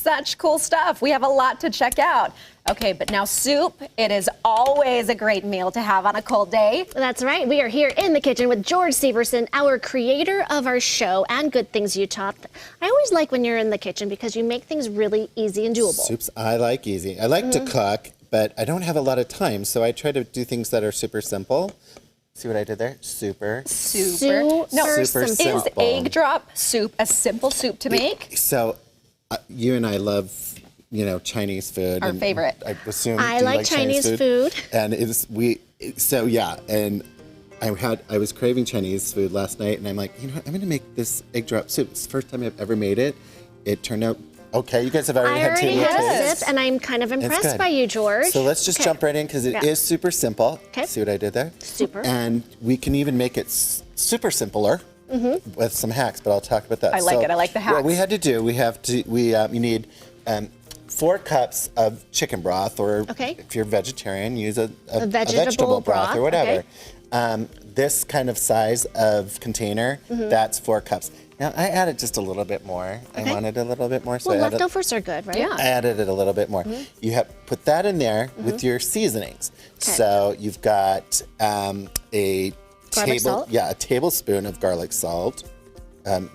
such cool stuff. We have a lot to check out. Okay, but now soup, it is always a great meal to have on a cold day. That's right. We are here in the kitchen with George Severson, our creator of our show and Good Things Utah. I always like when you're in the kitchen because you make things really easy and doable. Soups, I like easy. I like to cook, but I don't have a lot of time, so I try to do things that are super simple. See what I did there? Super No, super simple. Is egg drop soup a simple soup to make? So you and I love, Chinese food. Our favorite. I assume I you like Chinese food. And and I was craving Chinese food last night, and I'm like, I'm going to make this egg drop soup. It's the first time I've ever made it. It turned out okay. You guys have already had two a sip, and I'm kind of impressed by you, George. So let's just jump right in because it is super simple. Okay. See what I did there? Super. And we can even make it super simpler with some hacks, but I'll talk about that. I like it. I like the hacks. What we had to do, you need 4 cups of chicken broth, or if you're vegetarian, use a vegetable broth or whatever. Okay. This kind of size of container, that's 4 cups. Now, I added just a little bit more. I wanted a little bit more. So leftovers are good, right? Yeah. I added it a little bit more. You have put that in there with your seasonings. So you've got a tablespoon of garlic salt. Am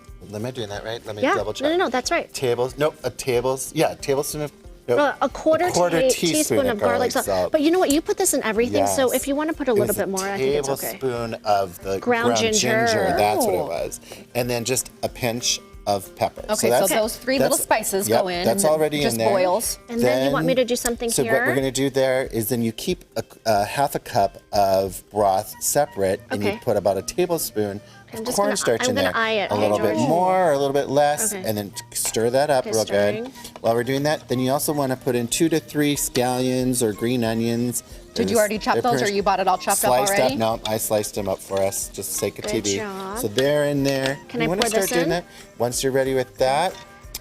I doing that right? Let me double check. No, that's right. A tablespoon of. A quarter teaspoon of garlic salt. But you know what? You put this in everything, so if you want to put a little bit more, I think it's okay. A tablespoon of the ground ginger. That's what it was. And then just a pinch of pepper. Okay, so those 3 little spices go in. That's already in there. Just boils. And then you want me to do something here? So what we're going to do there is then you keep half a cup of broth separate, and you put about a tablespoon of cornstarch in there. A little bit more or a little bit less, and then stir that up real good. While we're doing that, then you also want to put in 2 to 3 scallions or green onions. Did you already chop those, or you bought it all chopped up already? No, I sliced them up for us, just sake of Good TV. job. So they're in there. Can I pour this in? That. Once you're ready with that,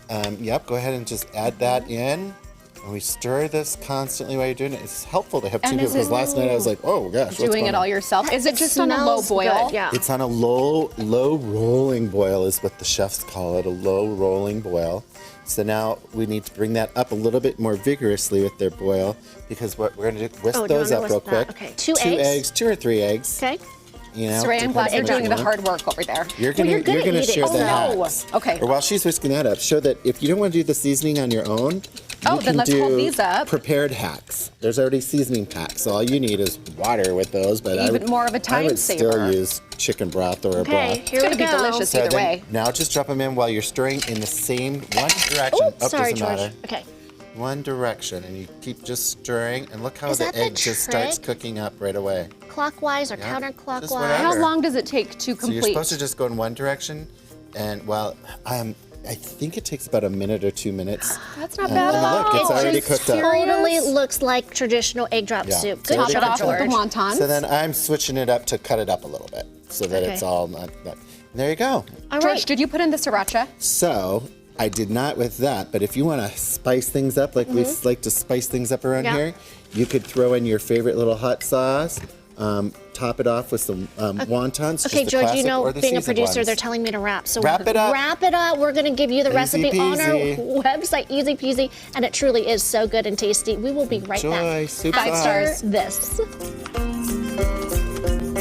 go ahead and just add that in. And we stir this constantly while you're doing it. It's helpful to have 2 people, because last night I was like, oh gosh, doing it all yourself. Is it just on a low boil? Good, yeah. It's on a low rolling boil is what the chefs call it, a low rolling boil. So now we need to bring that up a little bit more vigorously with their boil, because what we're going to do, whisk those up real quick. Okay, 2 eggs. 2 or 3 eggs. Okay. Saray, I'm glad you're doing the hard work over there. You're going to share the hacks. Okay. Or while she's whisking that up, show that if you don't want to do the seasoning on your own, then let's hold these up. Prepared hacks. There's already seasoning packs. So all you need is water with those. But even more of a time saver. I would still use chicken broth or a broth. Here it's going to be delicious either way. Now just drop them in while you're stirring in the same one direction. Sorry, doesn't George. Matter. Okay. One direction, and you keep just stirring, and look how the egg just starts cooking up right away. Clockwise or counterclockwise? How long does it take to complete? So you're supposed to just go in one direction, and I think it takes about a minute or 2 minutes. That's not bad at all. Look, it's already cooked up. It totally looks like traditional egg drop soup. Good Top it job, off with the George. wontons. So then I'm switching it up to cut it up a little bit, so that it's all not. There you go. All George, right. did you put in the sriracha? So I did not with that, but if you want to spice things up, like we like to spice things up around here, you could throw in your favorite little hot sauce. Top it off with some wontons. Okay, just George, being a producer, ones. they're telling me to wrap. So wrap it up. Wrap it up. We're going to give you the recipe on our website, easy peasy, and it truly is so good and tasty. We will be right back Soup after sauce. this.